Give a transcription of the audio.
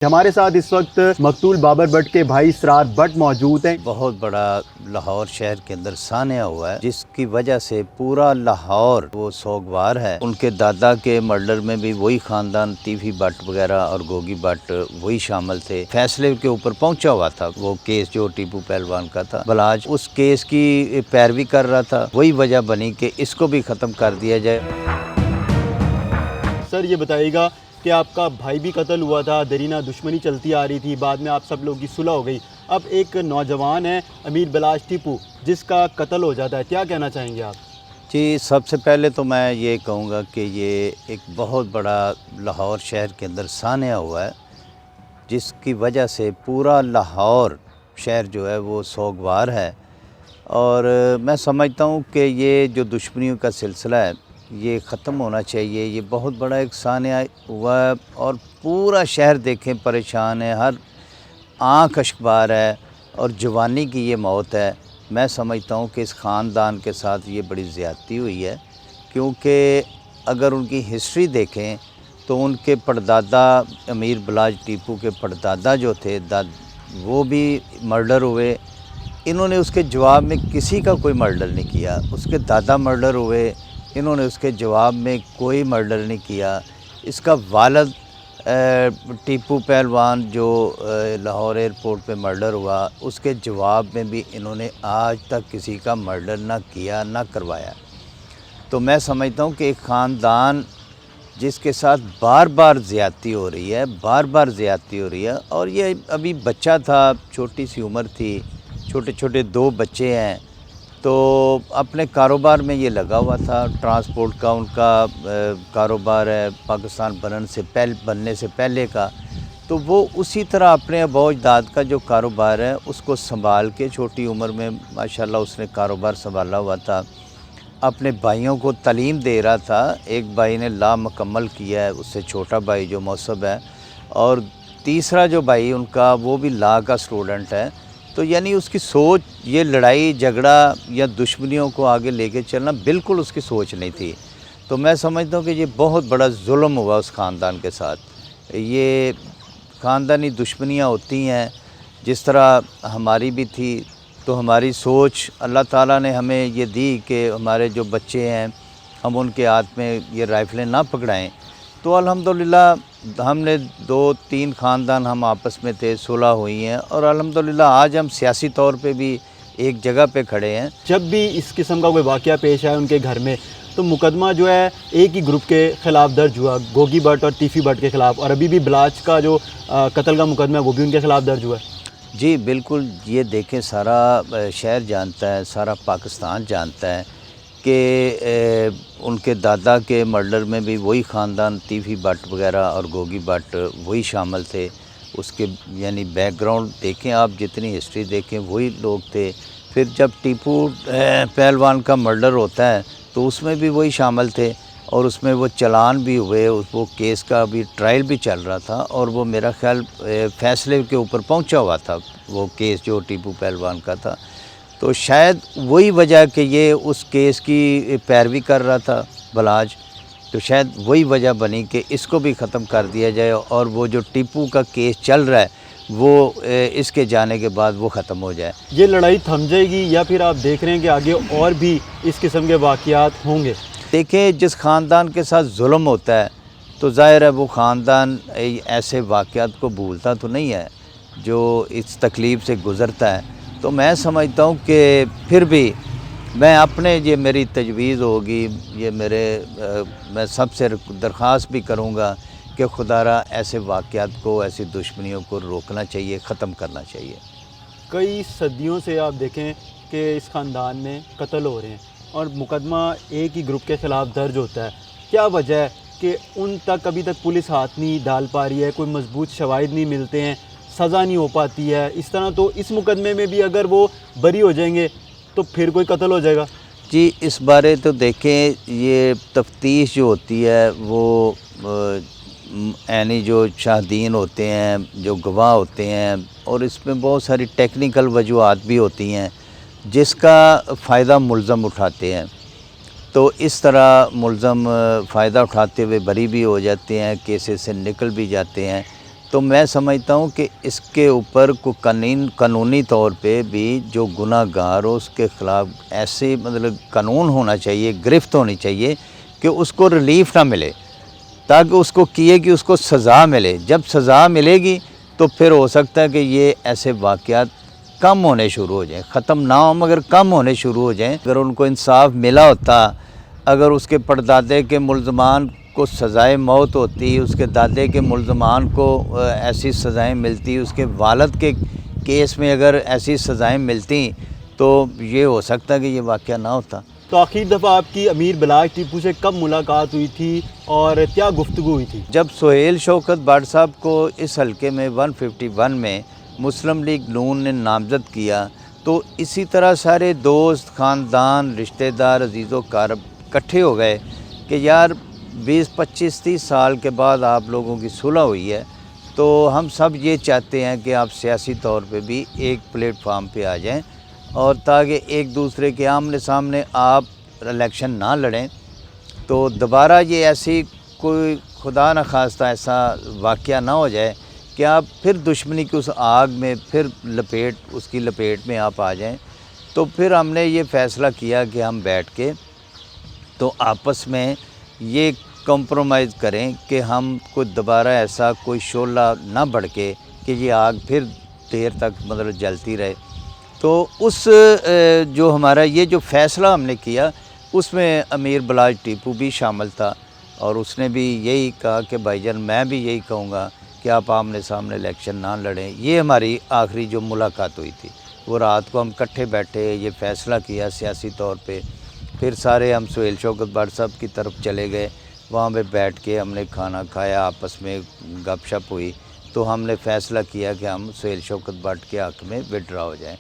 ہمارے ساتھ اس وقت مقتول بابر بٹ کے بھائی اسرار بٹ موجود ہیں۔ بہت بڑا لاہور شہر کے اندر سانحہ ہوا ہے جس کی وجہ سے پورا لاہور وہ سوگوار ہے۔ ان کے دادا کے مرڈر میں بھی وہی خاندان ٹیفی بٹ وغیرہ اور گوگی بٹ وہی شامل تھے۔ فیصلے کے اوپر پہنچا ہوا تھا وہ کیس جو ٹیپو پہلوان کا تھا، بلاج اس کیس کی پیروی کر رہا تھا۔ وہی وجہ بنی کہ اس کو بھی ختم کر دیا جائے۔ سر یہ بتائیے گا کہ آپ کا بھائی بھی قتل ہوا تھا، درینہ دشمنی چلتی آ رہی تھی، بعد میں آپ سب لوگوں کی صلح ہو گئی، اب ایک نوجوان ہے امیر بلاج ٹیپو جس کا قتل ہو جاتا ہے، کیا کہنا چاہیں گے آپ؟ جی، سب سے پہلے تو میں یہ کہوں گا کہ یہ ایک بہت بڑا لاہور شہر کے اندر سانحہ ہوا ہے جس کی وجہ سے پورا لاہور شہر جو ہے وہ سوگوار ہے، اور میں سمجھتا ہوں کہ یہ جو دشمنیوں کا سلسلہ ہے یہ ختم ہونا چاہیے۔ یہ بہت بڑا ایک سانحہ ہوا ہے اور پورا شہر دیکھیں پریشان ہے، ہر آنکھ اشکبار ہے اور جوانی کی یہ موت ہے۔ میں سمجھتا ہوں کہ اس خاندان کے ساتھ یہ بڑی زیادتی ہوئی ہے، کیونکہ اگر ان کی ہسٹری دیکھیں تو ان کے پردادا امیر بلاج ٹیپو کے پردادا جو تھے وہ بھی مرڈر ہوئے۔ انہوں نے اس کے جواب میں کسی کا کوئی مرڈر نہیں کیا۔ اس کے دادا مرڈر ہوئے، انہوں نے اس کے جواب میں کوئی مرڈر نہیں کیا۔ اس کا والد ٹیپو پہلوان جو لاہور ایئرپورٹ پہ مرڈر ہوا، اس کے جواب میں بھی انہوں نے آج تک کسی کا مرڈر نہ کیا نہ کروایا۔ تو میں سمجھتا ہوں کہ ایک خاندان جس کے ساتھ بار بار زیادتی ہو رہی ہے اور یہ ابھی بچہ تھا، چھوٹی سی عمر تھی، چھوٹے چھوٹے 2 بچے ہیں، تو اپنے کاروبار میں یہ لگا ہوا تھا۔ ٹرانسپورٹ کا ان کا کاروبار ہے، پاکستان بننے سے پہلے کا، تو وہ اسی طرح اپنے اباء و اجداد کا جو کاروبار ہے اس کو سنبھال کے چھوٹی عمر میں ماشاءاللہ اس نے کاروبار سنبھالا ہوا تھا، اپنے بھائیوں کو تعلیم دے رہا تھا۔ ایک بھائی نے لا مکمل کیا ہے، اس سے چھوٹا بھائی جو موصب ہے، اور تیسرا جو بھائی ان کا وہ بھی لا کا اسٹوڈنٹ ہے۔ تو یعنی اس کی سوچ یہ لڑائی جھگڑا یا دشمنیوں کو آگے لے کے چلنا بالکل اس کی سوچ نہیں تھی۔ تو میں سمجھتا ہوں کہ یہ بہت بڑا ظلم ہوا اس خاندان کے ساتھ۔ یہ خاندانی دشمنیاں ہوتی ہیں، جس طرح ہماری بھی تھی، تو ہماری سوچ اللہ تعالیٰ نے ہمیں یہ دی کہ ہمارے جو بچے ہیں ہم ان کے ہاتھ میں یہ رائفلیں نہ پکڑائیں۔ تو الحمدللہ ہم نے 2-3 خاندان ہم آپس میں تھے، صلح ہوئی ہیں، اور الحمدللہ آج ہم سیاسی طور پہ بھی ایک جگہ پہ کھڑے ہیں۔ جب بھی اس قسم کا کوئی واقعہ پیش آیا ان کے گھر میں تو مقدمہ جو ہے ایک ہی گروپ کے خلاف درج ہوا، گوگی بٹ اور ٹیفی بٹ کے خلاف، اور ابھی بھی بلاج کا جو قتل کا مقدمہ ہے وہ بھی ان کے خلاف درج ہوا ہے۔ جی بالکل، یہ دیکھیں سارا شہر جانتا ہے، سارا پاکستان جانتا ہے کہ ان کے دادا کے مرڈر میں بھی وہی خاندان ٹیفی بٹ وغیرہ اور گوگی بٹ وہی شامل تھے۔ اس کے یعنی بیک گراؤنڈ دیکھیں آپ، جتنی ہسٹری دیکھیں وہی لوگ تھے۔ پھر جب ٹیپو پہلوان کا مرڈر ہوتا ہے تو اس میں بھی وہی شامل تھے، اور اس میں وہ چلان بھی ہوئے، وہ کیس کا بھی ٹرائل بھی چل رہا تھا، اور وہ میرا خیال فیصلے کے اوپر پہنچا ہوا تھا وہ کیس جو ٹیپو پہلوان کا تھا۔ تو شاید وہی وجہ کہ یہ اس کیس کی پیروی کر رہا تھا بلاج، تو شاید وہی وجہ بنی کہ اس کو بھی ختم کر دیا جائے، اور وہ جو ٹیپو کا کیس چل رہا ہے وہ اس کے جانے کے بعد وہ ختم ہو جائے۔ یہ لڑائی تھم جائے گی یا پھر آپ دیکھ رہے ہیں کہ آگے اور بھی اس قسم کے واقعات ہوں گے؟ دیکھیں، جس خاندان کے ساتھ ظلم ہوتا ہے تو ظاہر ہے وہ خاندان ایسے واقعات کو بھولتا تو نہیں ہے جو اس تکلیف سے گزرتا ہے۔ تو میں سمجھتا ہوں کہ پھر بھی میں اپنے یہ میری تجویز ہوگی، یہ میں سب سے درخواست بھی کروں گا کہ خدا را ایسے واقعات کو، ایسی دشمنیوں کو روکنا چاہیے، ختم کرنا چاہیے۔ کئی صدیوں سے آپ دیکھیں کہ اس خاندان میں قتل ہو رہے ہیں اور مقدمہ ایک ہی گروپ کے خلاف درج ہوتا ہے، کیا وجہ ہے کہ ان تک ابھی تک پولیس ہاتھ نہیں ڈال پا رہی ہے، کوئی مضبوط شواہد نہیں ملتے ہیں، سزا نہیں ہو پاتی ہے؟ اس طرح تو اس مقدمے میں بھی اگر وہ بری ہو جائیں گے تو پھر کوئی قتل ہو جائے گا۔ جی اس بارے تو دیکھیں، یہ تفتیش جو ہوتی ہے وہ یعنی جو شاہدین ہوتے ہیں، جو گواہ ہوتے ہیں، اور اس میں بہت ساری ٹیکنیکل وجوہات بھی ہوتی ہیں جس کا فائدہ ملزم اٹھاتے ہیں۔ تو اس طرح ملزم فائدہ اٹھاتے ہوئے بری بھی ہو جاتے ہیں، کیسز سے نکل بھی جاتے ہیں۔ تو میں سمجھتا ہوں کہ اس کے اوپر قانونی طور پہ بھی جو گناہ گار ہو اس کے خلاف ایسے مطلب قانون ہونا چاہیے، گرفت ہونی چاہیے کہ اس کو ریلیف نہ ملے، تاکہ اس کو کیے کہ اس کو سزا ملے۔ جب سزا ملے گی تو پھر ہو سکتا ہے کہ یہ ایسے واقعات کم ہونے شروع ہو جائیں، ختم نہ ہوں مگر کم ہونے شروع ہو جائیں۔ اگر ان کو انصاف ملا ہوتا، اگر اس کے پردادے کے ملزمان کو سزائے موت ہوتی، اس کے دادے کے ملزمان کو ایسی سزائیں ملتی، اس کے والد کے کیس میں اگر ایسی سزائیں ملتی تو یہ ہو سکتا ہے کہ یہ واقعہ نہ ہوتا۔ تو آخری دفعہ آپ کی امیر بلاج ٹیپو سے کب ملاقات ہوئی تھی اور کیا گفتگو ہوئی تھی؟ جب سہیل شوکت بٹ صاحب کو اس حلقے میں 151 میں مسلم لیگ نون نے نامزد کیا تو اسی طرح سارے دوست، خاندان، رشتہ دار، عزیز و اقارب اکٹھے ہو گئے کہ یار 20-25-30 سال کے بعد آپ لوگوں کی صلح ہوئی ہے تو ہم سب یہ چاہتے ہیں کہ آپ سیاسی طور پہ بھی ایک پلیٹ فارم پہ آ جائیں، اور تاکہ ایک دوسرے کے آمنے سامنے آپ الیکشن نہ لڑیں، تو دوبارہ یہ ایسی کوئی خدا نخواستہ ایسا واقعہ نہ ہو جائے کہ آپ پھر دشمنی کی اس آگ میں پھر اس کی لپیٹ میں آپ آ جائیں۔ تو پھر ہم نے یہ فیصلہ کیا کہ ہم بیٹھ کے تو آپس میں یہ کمپرومائز کریں کہ ہم کو دوبارہ ایسا کوئی شعلہ نہ بھڑکے کہ یہ آگ پھر دیر تک مطلب جلتی رہے۔ تو اس جو ہمارا یہ جو فیصلہ ہم نے کیا اس میں امیر بلاج ٹیپو بھی شامل تھا، اور اس نے بھی یہی کہا کہ بھائی جان میں بھی یہی کہوں گا کہ آپ آمنے سامنے الیکشن نہ لڑیں۔ یہ ہماری آخری جو ملاقات ہوئی تھی، وہ رات کو ہم اکٹھے بیٹھے یہ فیصلہ کیا سیاسی طور پہ۔ پھر سارے ہم سہیل شوکت بٹ صاحب کی طرف چلے گئے، وہاں پہ بیٹھ کے ہم نے کھانا کھایا، آپس میں گپ شپ ہوئی، تو ہم نے فیصلہ کیا کہ ہم سہیل شوکت بٹ کے حق میں وڈرا ہو جائیں۔